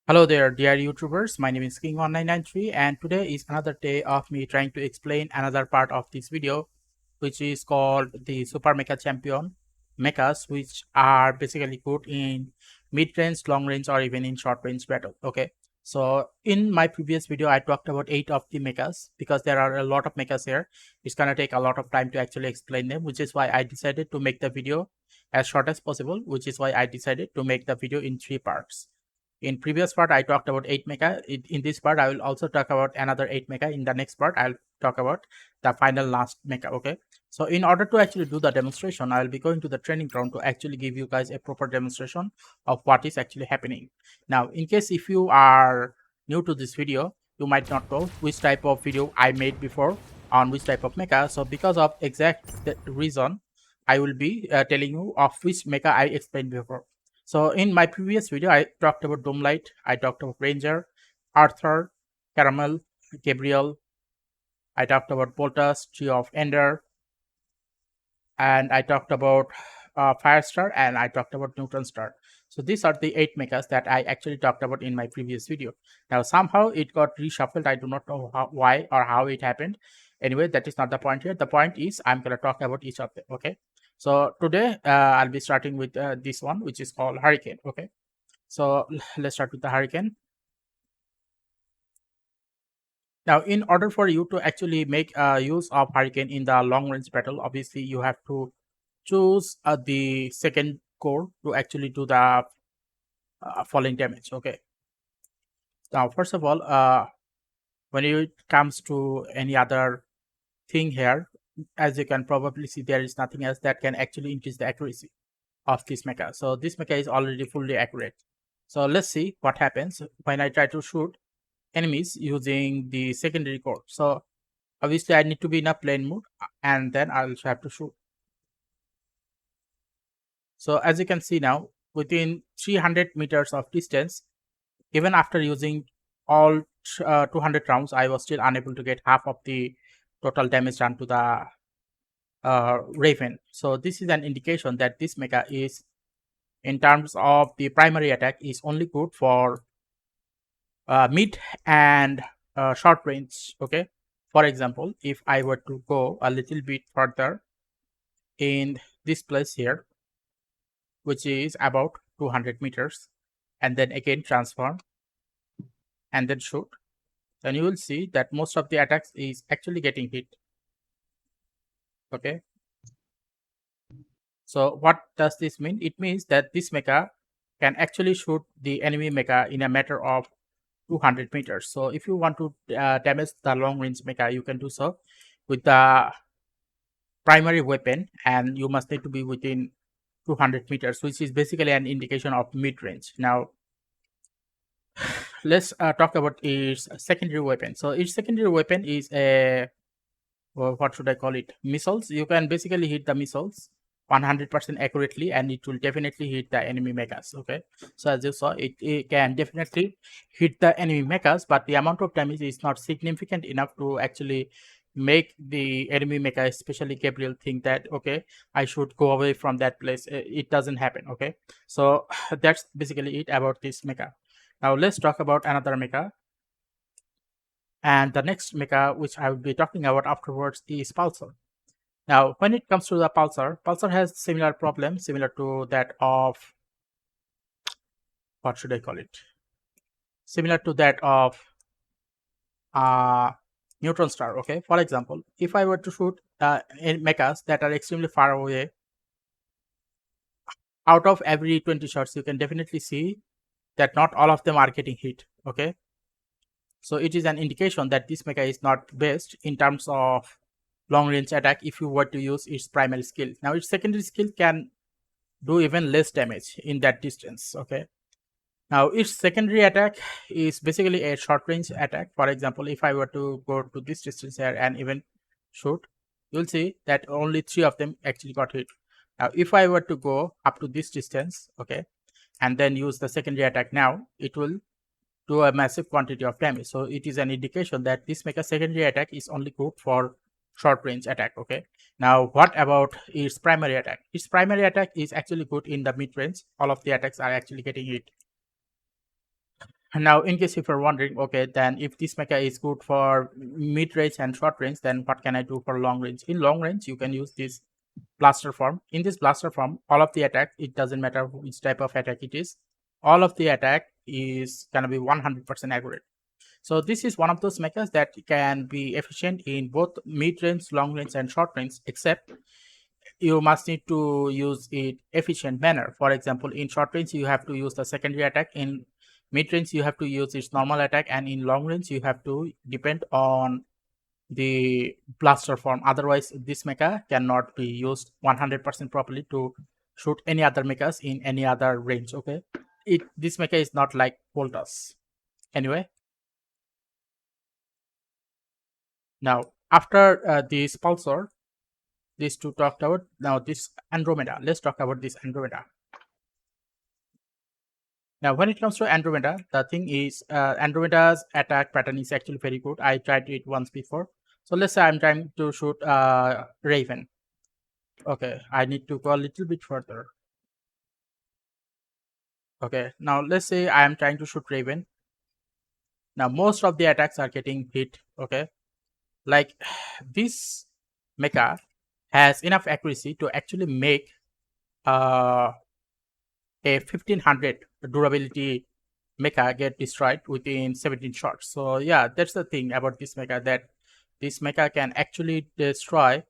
Hello there, dear YouTubers. My name is King1993, and today is another day of me trying to explain another part of this video, which is called the Super Mecha Champion mechas, which are basically good in mid-range, long-range, or even in short-range battle. Okay, so in my previous video, I talked about 8 of the mechas. Because there are a lot of mechas here, it's gonna take a lot of time to actually explain them, which is why I decided to make the video as short as possible, which is why I decided to make the video in 3 parts. In previous part, I talked about 8 mecha. In this part, I will also talk about another 8 mecha. In the next part, I'll talk about the final last mecha. Okay. So in order to actually do the demonstration, I will be going to the training ground to actually give you guys a proper demonstration of what is actually happening. Now, in case if you are new to this video, you might not know which type of video I made before on which type of mecha. So because of exact reason, I will be telling you of which mecha I explained before. So in my previous video, I talked about Doomlight, I talked about Ranger, Arthur, Caramel, Gabriel, I talked about Boltus, Tree of Ender, and I talked about Firestar, and I talked about Neutron Star. So these are the 8 mechas that I actually talked about in my previous video. Now somehow it got reshuffled. I do not know why or how it happened. Anyway, that is not the point here. The point is I'm going to talk about each of them. Okay. So today I'll be starting with this one, which is called Hurricane. Okay. So let's start with the Hurricane. Now, in order for you to actually make use of Hurricane in the long range battle, obviously you have to choose the second core to actually do the falling damage. Okay. Now, first of all, when it comes to any other thing here, as you can probably see, there is nothing else that can actually increase the accuracy of this mecha. So this mecha is already fully accurate. So let's see what happens when I try to shoot enemies using the secondary core. So obviously I need to be in a plane mode, and then I'll have to shoot. So as you can see now, within 300 meters of distance, even after using all 200 rounds, I was still unable to get half of the total damage done to the Raven. So this is an indication that this mecha is, in terms of the primary attack, is only good for mid and short range. Okay. For example, if I were to go a little bit further in this place here, which is about 200 meters, and then again transform and then shoot, then you will see that most of the attacks is actually getting hit. Okay. So what does this mean? It means that this mecha can actually shoot the enemy mecha in a matter of 200 meters. So if you want to damage the long range mecha, you can do so with the primary weapon, and you must need to be within 200 meters, which is basically an indication of mid range. Now let's talk about its secondary weapon. So its secondary weapon is a, well, what should I call it, missiles. You can basically hit the missiles 100% accurately, and it will definitely hit the enemy mechas. Okay, so as you saw, it can definitely hit the enemy mechas, but the amount of damage is not significant enough to actually make the enemy mecha, especially Gabriel, think that okay, I should go away from that place. It doesn't happen. Okay, so that's basically it about this mecha. Now let's talk about another mecha. And the next mecha which I will be talking about afterwards is Pulsar. Now, when it comes to the Pulsar, Pulsar has similar problem, similar to that of, what should I call it? Similar to that of Neutron Star. Okay, for example, if I were to shoot mechas that are extremely far away, out of every 20 shots, you can definitely see that not all of them are getting hit. Okay, so it is an indication that this mecha is not best in terms of long range attack if you were to use its primary skill. Now its secondary skill can do even less damage in that distance. Okay, now its secondary attack is basically a short range attack. For example, if I were to go to this distance here and even shoot, you'll see that only 3 of them actually got hit. Now if I were to go up to this distance, okay, and then use the secondary attack, now it will do a massive quantity of damage. So it is an indication that this mecha secondary attack is only good for short range attack. Okay, now what about its primary attack? Its primary attack is actually good in the mid range. All of the attacks are actually getting hit. Now, in case if you're wondering, okay, then if this mecha is good for mid range and short range, then what can I do for long range? In long range, you can use this blaster form. In this blaster form, all of the attack, it doesn't matter which type of attack it is, all of the attack is gonna be 100% accurate. So this is one of those mechas that can be efficient in both mid range, long range, and short range, except you must need to use it efficient manner. For example, in short range, you have to use the secondary attack. In mid range, you have to use its normal attack, and in long range, you have to depend on the blaster form. Otherwise, this mecha cannot be used 100% properly to shoot any other mechas in any other range. Okay, this mecha is not like Voltas. Anyway, now after this Pulsar, these two talked about. Now this Andromeda. Let's talk about this Andromeda. Now, when it comes to Andromeda, the thing is, Andromeda's attack pattern is actually very good. I tried it once before. So let's say I'm trying to shoot Raven. Okay, I need to go a little bit further. Okay, now let's say I am trying to shoot Raven. Now, most of the attacks are getting hit. Okay, like this mecha has enough accuracy to actually make uh, a 1500 durability mecha get destroyed within 17 shots. So yeah, that's the thing about this mecha, that this mecha can actually destroy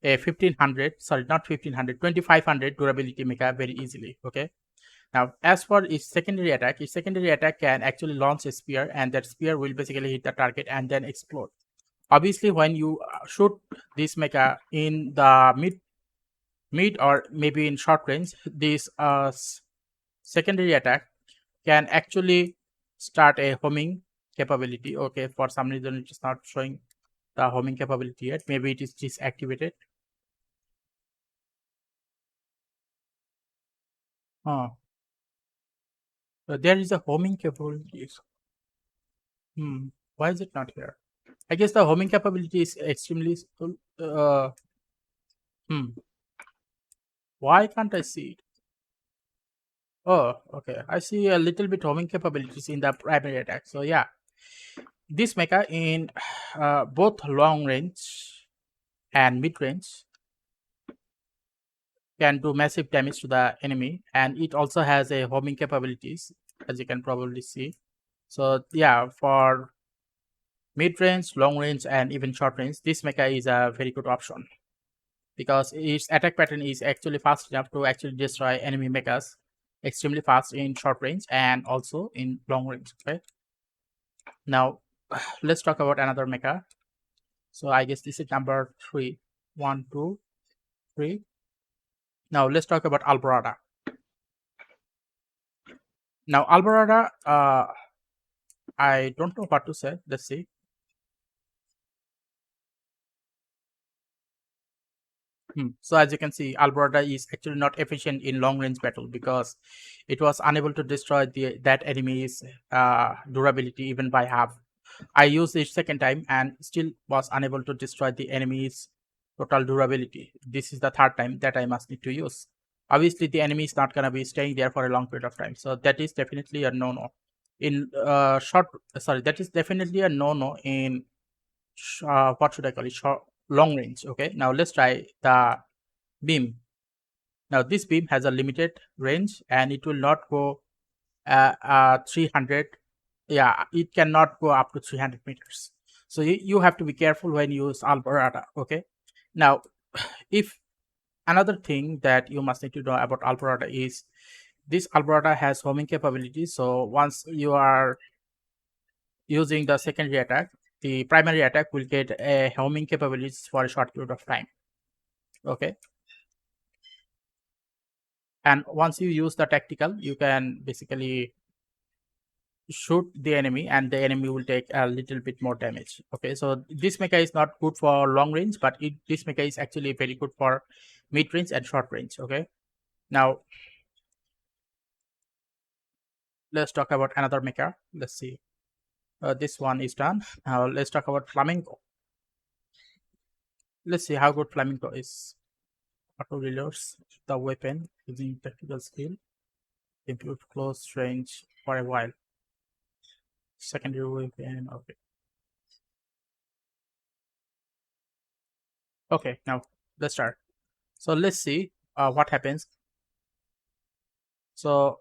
a 1500, sorry, not 1500, 2500 durability mecha very easily. Okay. Now, as for its secondary attack can actually launch a spear, and that spear will basically hit the target and then explode. Obviously, when you shoot this mecha in the mid or maybe in short range, this secondary attack can actually start a homing capability. Okay, for some reason it is not showing the homing capability yet. Maybe it is disactivated. Oh, so there is a homing capability. Why is it not here? I guess the homing capability is extremely. Uh, hmm. Why can't I see it? Oh, okay. I see a little bit homing capabilities in the primary attack. So yeah, this mecha in both long range and mid range can do massive damage to the enemy, and it also has a homing capabilities, as you can probably see. So yeah, for mid range, long range, and even short range, this mecha is a very good option because its attack pattern is actually fast enough to actually destroy enemy mechas extremely fast in short range and also in long range. Okay, now let's talk about another mecha. So I guess this is number 3. 1, 2, 3. Now let's talk about Albarada. Now Albarada, I don't know what to say. Let's see. So as you can see, Albarada is actually not efficient in long range battle because it was unable to destroy that enemy's durability even by half. I used it second time and still was unable to destroy the enemy's total durability. This is the third time that I must need to use. Obviously, the enemy is not gonna be staying there for a long period of time, so that is definitely a no-no. In that is definitely a no-no in what should I call it? Long range. Okay, now let's try the beam. Now this beam has a limited range and it will not go 300. Yeah, it cannot go up to 300 meters. So you have to be careful when you use Albarada. Okay, now if another thing that you must need to know about Albarada is this Albarada has homing capabilities. So once you are using the secondary attack, the primary attack will get a homing capabilities for a short period of time. Okay, and once you use the tactical, you can basically shoot the enemy and the enemy will take a little bit more damage. Okay, so this mecha is not good for long range, but this mecha is actually very good for mid range and short range. Okay, now let's talk about another mecha. Let's see. This one is done. Now let's talk about Flamingo. Let's see how good Flamingo is. Auto reloads the weapon using tactical skill. Improved close range for a while. secondary weapon. Okay. Okay, now let's start. So let's see what happens. So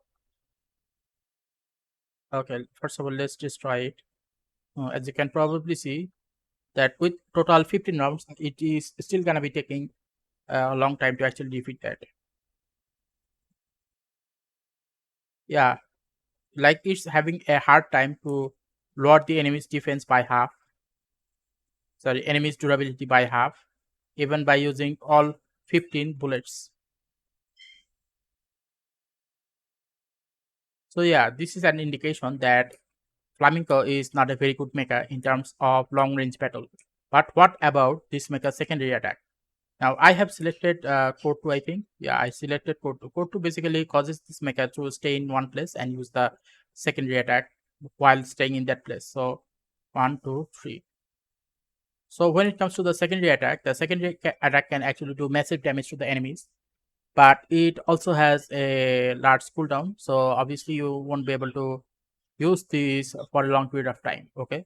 okay, first of all, let's just try it. As you can probably see, that with total 15 rounds, it is still gonna be taking a long time to actually defeat that. Yeah, like it's having a hard time to lower the enemy's defense by half. Sorry, enemy's durability by half, even by using all 15 bullets. So yeah, this is an indication that Flamingo is not a very good mecha in terms of long range battle. But what about this mecha secondary attack? Now I have selected Code 2, I think. Yeah, I selected Code 2. Code 2 basically causes this mecha to stay in one place and use the secondary attack while staying in that place. So 1, 2, 3. So when it comes to the secondary attack, the secondary attack can actually do massive damage to the enemies, but it also has a large cooldown. So obviously you won't be able to use this for a long period of time. Okay.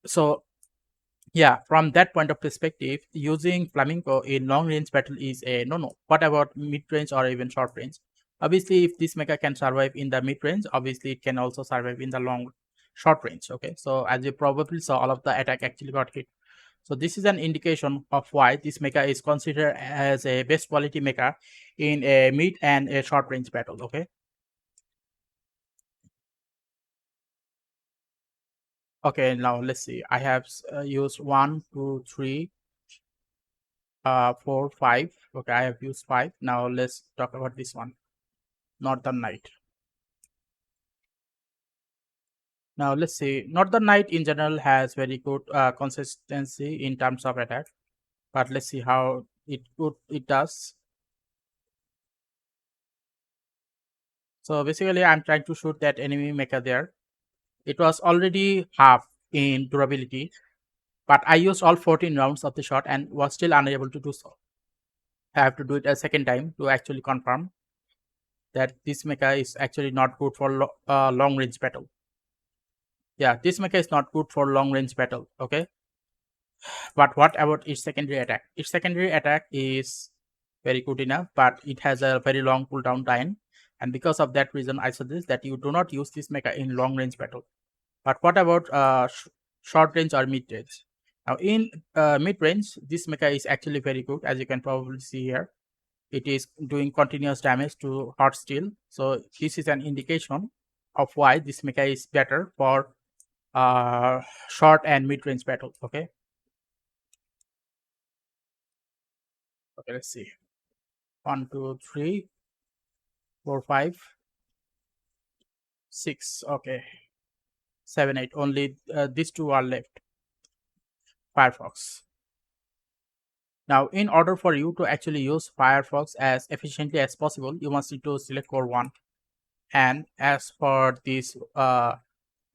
So yeah, from that point of perspective, using Flamingo in long range battle is a no. What about mid range or even short range? Obviously, if this mecha can survive in the mid range, obviously it can also survive in the short range. Okay, so as you probably saw, all of the attack actually got hit. So this is an indication of why this mecha is considered as a best quality mecha in a mid and a short range battle. Okay. Okay, now let's see. I have used 1, 2, 3, 4, 5. Okay, I have used 5. Now let's talk about this one, Northern Night. Now let's see. Northern Night in general has very good consistency in terms of attack, but let's see how it does. So basically, I'm trying to shoot that enemy mecha there. It was already half in durability, but I used all 14 rounds of the shot and was still unable to do so. I have to do it a second time to actually confirm that this mecha is actually not good for long range battle. Yeah, this mecha is not good for long range battle. Okay, but what about its secondary attack? Its secondary attack is very good enough, but it has a very long cooldown time, and because of that reason, I suggest that you do not use this mecha in long range battle. But what about short range or mid range? Now, in mid range, this mecha is actually very good, as you can probably see here. It is doing continuous damage to hot steel, so this is an indication of why this mecha is better for short and mid range battle. Okay. Okay, let's see. 1, 2, 3, 4, 5, 6. Okay, 7, 8. Only these two are left. Firefox. Now, in order for you to actually use Firefox as efficiently as possible, you must need to select core 1. And as for this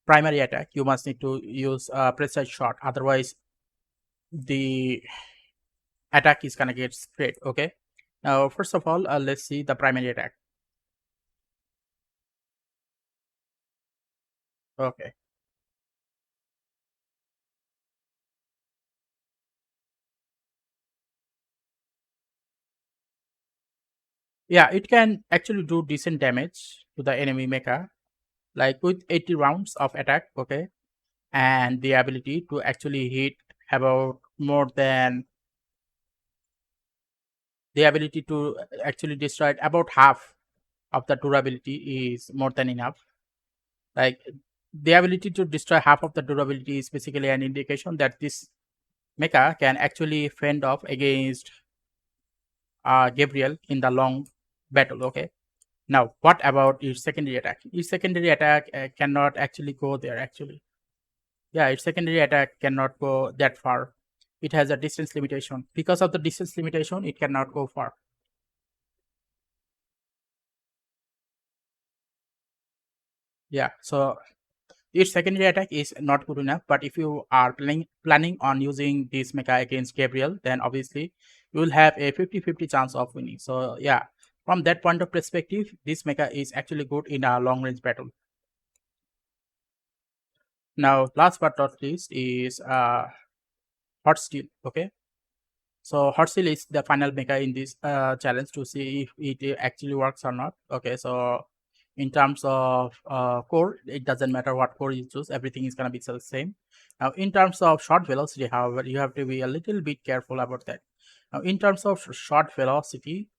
primary attack, you must need to use precise shot. Otherwise, the attack is gonna get sprayed. Okay. Now, first of all, let's see the primary attack. Okay. Yeah, it can actually do decent damage to the enemy mecha, like with 80 rounds of attack. Okay, and the ability to actually hit about more than the ability to actually destroy about half of the durability is more than enough. Like the ability to destroy half of the durability is basically an indication that this mecha can actually fend off against Gabriel in the long battle. Okay. Now, what about its secondary attack? Its secondary attack cannot actually go there. Actually, yeah, its secondary attack cannot go that far. It has a distance limitation. Because of the distance limitation, it cannot go far. Yeah, so its secondary attack is not good enough. But if you are planning on using this mecha against Gabriel, then obviously you will have a 50-50 chance of winning. So yeah, from that point of perspective, this mecha is actually good in a long range battle. Now, last but not least is hot steel. Okay, so hot steel is the final mecha in this challenge to see if it actually works or not. Okay, so in terms of core, it doesn't matter what core you choose, everything is gonna be the same. Now, in terms of short velocity, however, you have to be a little bit careful about that. Now, in terms of short velocity,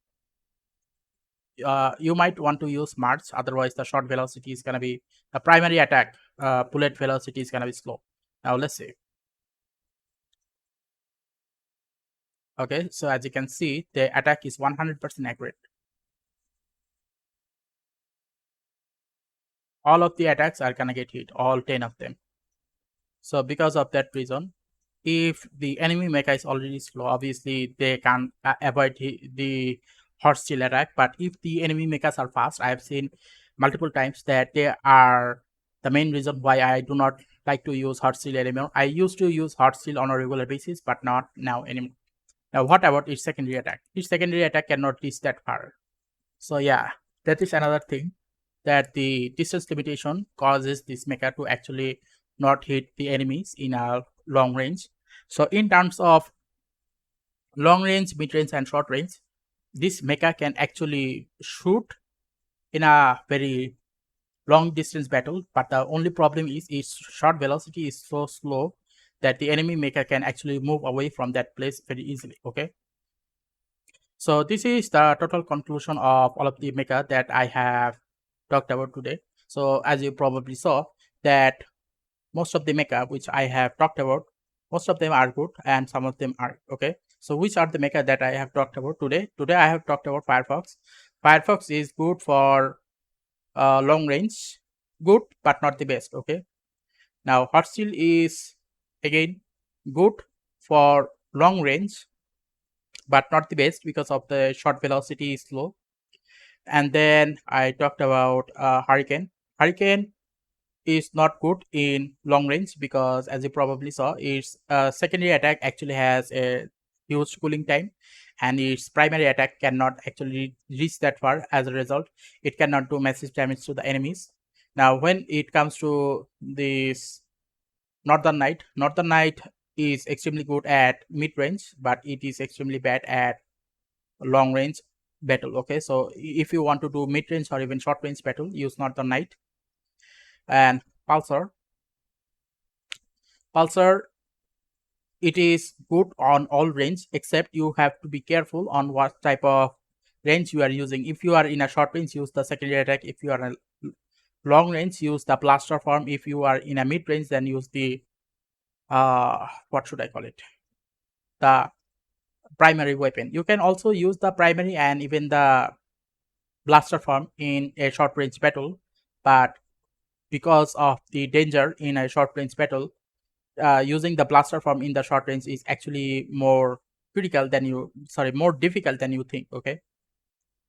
you might want to use March, otherwise the short velocity is gonna be the primary attack. Bullet velocity is gonna be slow. Now, let's see. Okay, so as you can see, the attack is 100% accurate. All of the attacks are gonna get hit, all 10 of them. So because of that reason, if the enemy mecha is already slow, obviously they can avoid the hot steel attack. But if the enemy mechas are fast, I have seen multiple times that they are the main reason why I do not like to use hot steel anymore. I used to use hot steel on a regular basis, but not now anymore. Now, what about its secondary attack? Its secondary attack cannot reach that far. So yeah, that is another thing, that the distance limitation causes this mecha to actually not hit the enemies in a long range. So in terms of long range, mid range and short range, this mecha can actually shoot in a very long distance battle, but the only problem is its short velocity is so slow that the enemy mecha can actually move away from that place very easily. Okay, so this is the total conclusion of all of the mecha that I have talked about today. So as you probably saw, that most of the mecha which I have talked about, most of them are good and some of them are okay. So which are the mecha that I have talked about today? Today I have talked about Firefox. Firefox is good for long range, good but not the best. Okay. Now Hot Steel is again good for long range but not the best because of the short velocity is slow. And then I talked about Hurricane. Hurricane is not good in long range because, as you probably saw, its secondary attack actually has a huge cooling time, and its primary attack cannot actually reach that far. As a result, it cannot do massive damage to the enemies. Now, when it comes to this Northern Knight is extremely good at mid range, but it is extremely bad at long range battle. Okay, so if you want to do mid range or even short range battle, use Northern Knight. And Pulsar, it is good on all range, except you have to be careful on what type of range you are using. If you are in a short range, use the secondary attack. If you are in a long range, use the blaster form. If you are in a mid range, then use the what should I call it, the primary weapon. You can also use the primary and even the blaster form in a short range battle, but because of the danger in a short range battle, using the blaster form in the short range is actually more more difficult than you think. Okay,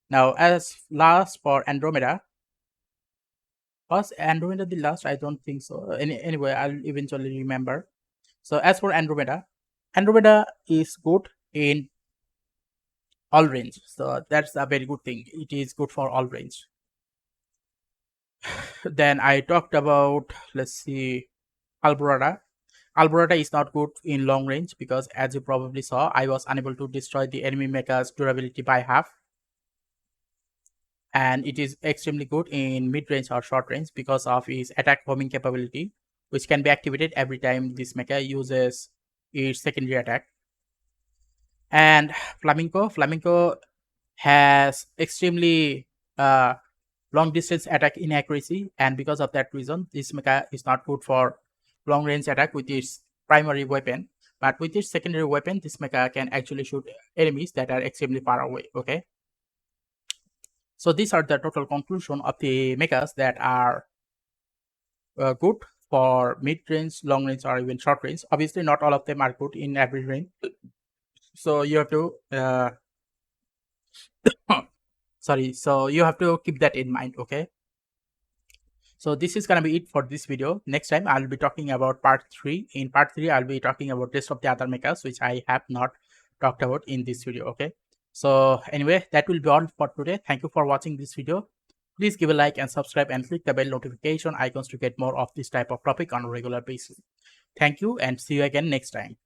now as last for Andromeda, was Andromeda the last? I don't think so. Anyway, I'll eventually remember. So as for Andromeda, Andromeda is good in all range, so that's a very good thing. It is good for all range. Then I talked about, let's see, Albarada. Albarada is not good in long range because, as you probably saw, I was unable to destroy the enemy mecha's durability by half. And it is extremely good in mid range or short range because of its attack homing capability, which can be activated every time this mecha uses its secondary attack. And Flamingo has extremely long distance attack inaccuracy, and because of that reason, this mecha is not good for long range attack with its primary weapon. But with its secondary weapon, this mecha can actually shoot enemies that are extremely far away. Okay, so these are the total conclusion of the mechas that are good for mid range, long range, or even short range. Obviously, not all of them are good in every range, so you have to so you have to keep that in mind. Okay, so this is gonna be it for this video. Next time I'll be talking about part 3. In part 3, I'll be talking about rest of the other mechas which I have not talked about in this video. Okay, so anyway, that will be all for today. Thank you for watching this video. Please give a like and subscribe and click the bell notification icons to get more of this type of topic on a regular basis. Thank you and see you again next time.